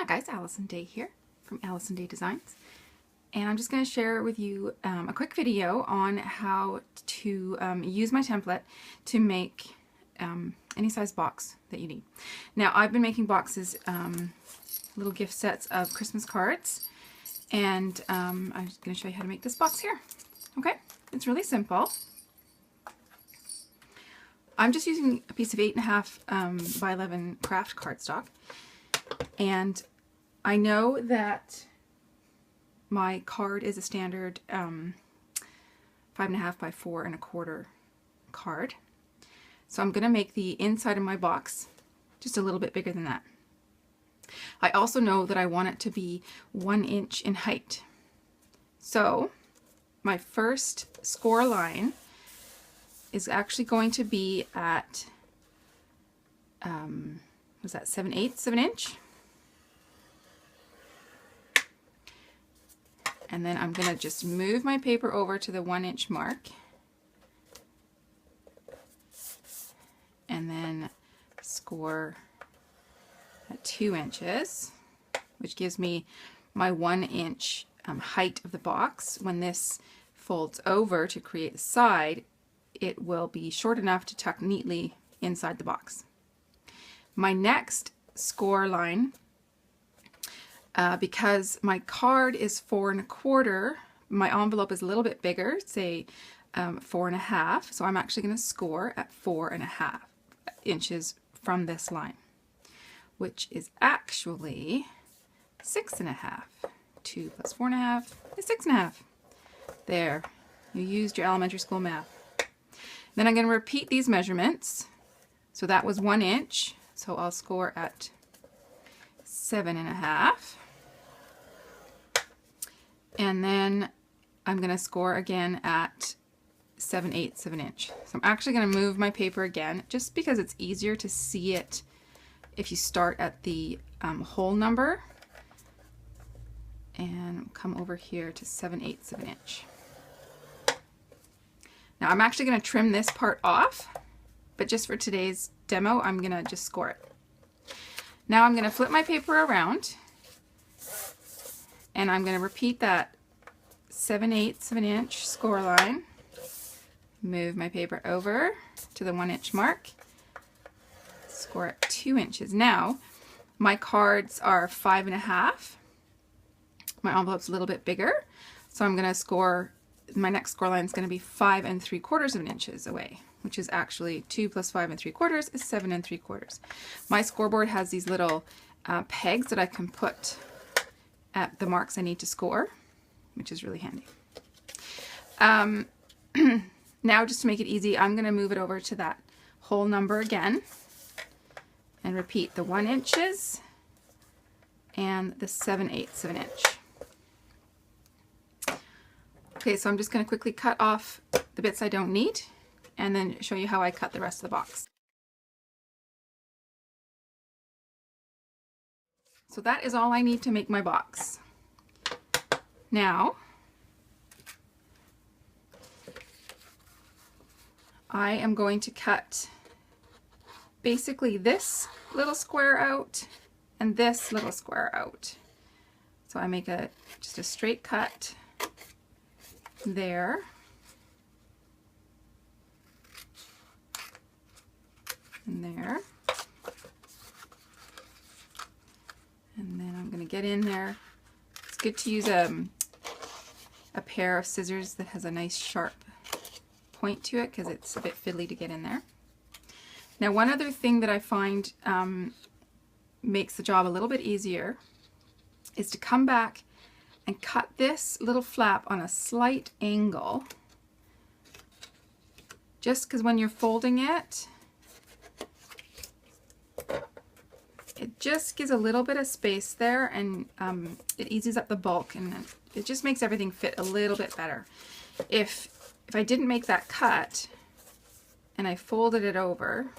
guys, Alison Day here from Alison Day Designs, and I'm just going to share with you a quick video on how to use my template to make any size box that you need. Now, I've been making boxes, little gift sets of Christmas cards, and I'm just going to show you how to make this box here. Okay, it's really simple. I'm just using a piece of 8.5 by 11 craft cardstock, and I know that my card is a standard 5.5 by 4.25 card, so I'm going to make the inside of my box just a little bit bigger than that. I also know that I want it to be 1 inch in height, so my first score line is actually going to be at was that 7/8 of an inch, and then I'm going to just move my paper over to the 1 inch mark, and then score at 2 inches, which gives me my 1 inch height of the box. When this folds over to create the side, it will be short enough to tuck neatly inside the box. My next score line, because my card is 4.25, my envelope is a little bit bigger, say 4.5, so I'm actually going to score at 4.5 inches from this line, which is actually 6.5. 2 plus 4.5 is 6.5. There, you used your elementary school math. Then I'm going to repeat these measurements. So that was 1 inch, so I'll score at 7.5. And then I'm going to score again at 7/8 of an inch. So I'm actually going to move my paper again, just because it's easier to see it if you start at the whole number, and come over here to 7/8 of an inch. Now I'm actually going to trim this part off, but just for today's demo, I'm going to just score it. Now I'm going to flip my paper around, and I'm going to repeat that 7/8 of an inch score line, move my paper over to the 1 inch mark, score at 2 inches. Now my cards are 5.5. My envelope's a little bit bigger, so I'm going to score, my next score line is going to be 5.75 of an inches away, which is actually 2 plus 5.75 is 7.75. My scoreboard has these little pegs that I can put at the marks I need to score, which is really handy. Now, just to make it easy, I'm going to move it over to that whole number again and repeat the 1 inches and the 7/8 of an inch. Okay, so I'm just going to quickly cut off the bits I don't need and then show you how I cut the rest of the box. So that is all I need to make my box. Now, I am going to cut basically this little square out and this little square out. So I make just a straight cut there, and there, and then I'm going to get in there. It's good to use a pair of scissors that has a nice sharp point to it, because it's a bit fiddly to get in there. Now, one other thing that I find makes the job a little bit easier is to come back and cut this little flap on a slight angle, just because when you're folding it, it just gives a little bit of space there, and it eases up the bulk, and it just makes everything fit a little bit better. If I didn't make that cut and I folded it over,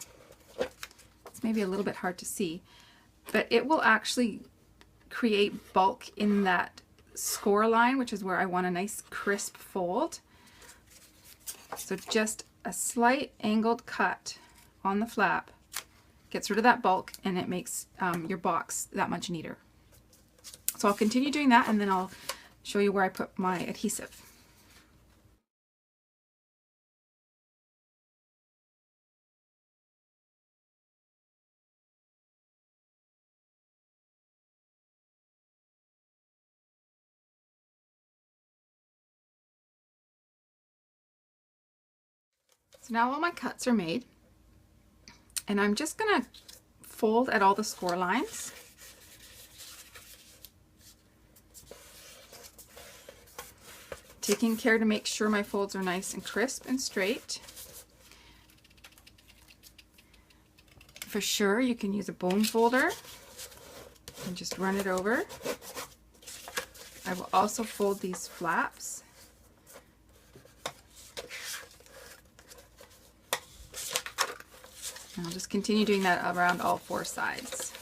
it's maybe a little bit hard to see, but it will actually create bulk in that score line, which is where I want a nice crisp fold. So just a slight angled cut on the flap gets rid of that bulk, and it makes your box that much neater. So I'll continue doing that, and then I'll show you where I put my adhesive. So now all my cuts are made, and I'm just going to fold at all the score lines. Taking care to make sure my folds are nice and crisp and straight. For sure, you can use a bone folder and just run it over. I will also fold these flaps. And I'll just continue doing that around all 4 sides.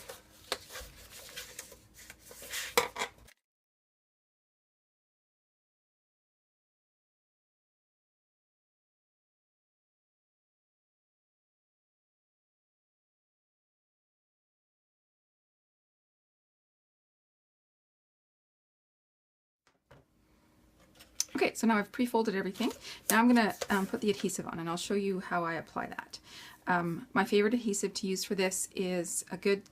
Okay, so now I've pre-folded everything. Now I'm going to put the adhesive on, and I'll show you how I apply that. My favorite adhesive to use for this is a good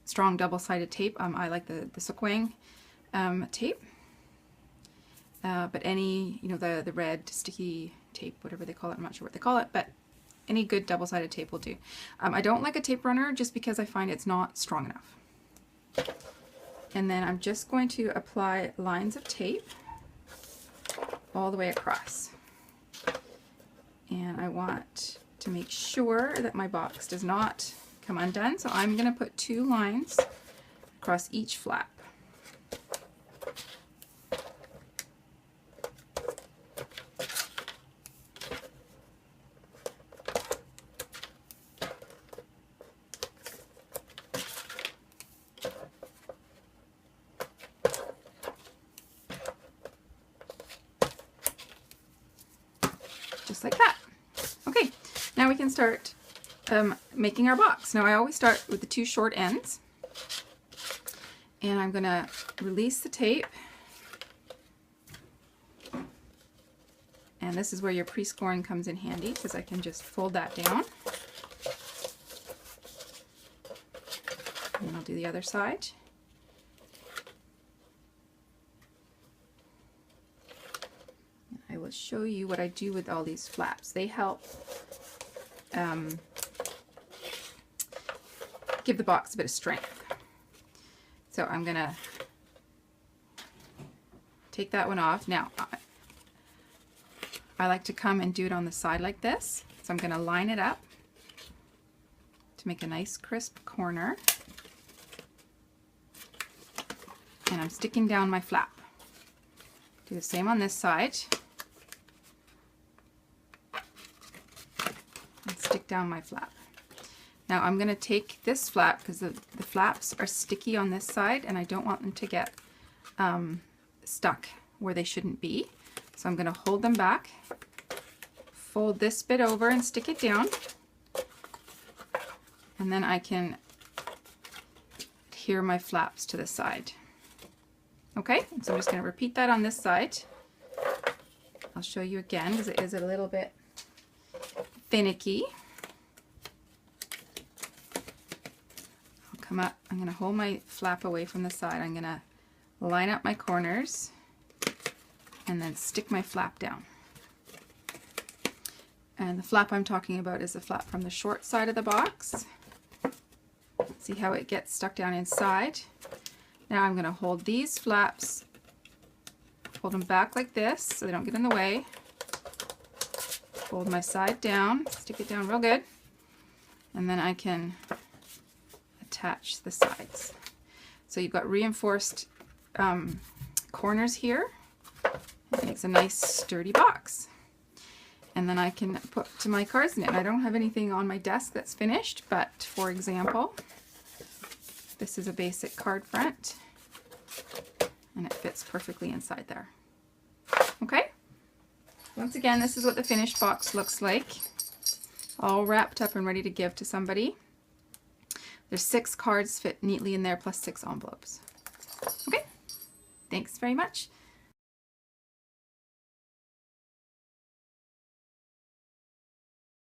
strong double-sided tape. I like the Sukwang tape, but any, you know, the red sticky tape, whatever they call it, I'm not sure what they call it, but any good double-sided tape will do. I don't like a tape runner just because I find it's not strong enough. And then I'm just going to apply lines of tape all the way across. And I want to make sure that my box does not come undone, so I'm going to put 2 lines across each flap. Just like that. Okay, now we can start making our box. Now I always start with the 2 short ends, and I'm going to release the tape, and this is where your pre-scoring comes in handy, because I can just fold that down, and I'll do the other side. I will show you what I do with all these flaps. They help give the box a bit of strength. So I'm going to take that one off. Now, I like to come and do it on the side like this. So I'm going to line it up to make a nice crisp corner. And I'm sticking down my flap. Do the same on this side. And stick down my flap. Now I'm going to take this flap, because the flaps are sticky on this side and I don't want them to get stuck where they shouldn't be. So I'm going to hold them back, fold this bit over and stick it down, and then I can adhere my flaps to the side. Okay, so I'm just going to repeat that on this side. I'll show you again because it is a little bit finicky. I'll come up, I'm going to hold my flap away from the side. I'm going to line up my corners and then stick my flap down. And the flap I'm talking about is the flap from the short side of the box. See how it gets stuck down inside? Now I'm going to hold these flaps, hold them back like this so they don't get in the way. Fold my side down, stick it down real good, and then I can attach the sides. So you've got reinforced corners here. It makes a nice sturdy box. And then I can put to my cards in it. I don't have anything on my desk that's finished, but for example, this is a basic card front, and it fits perfectly inside there. Okay? Once again, this is what the finished box looks like, all wrapped up and ready to give to somebody. There's 6 cards fit neatly in there, plus 6 envelopes. Okay, Thanks very much.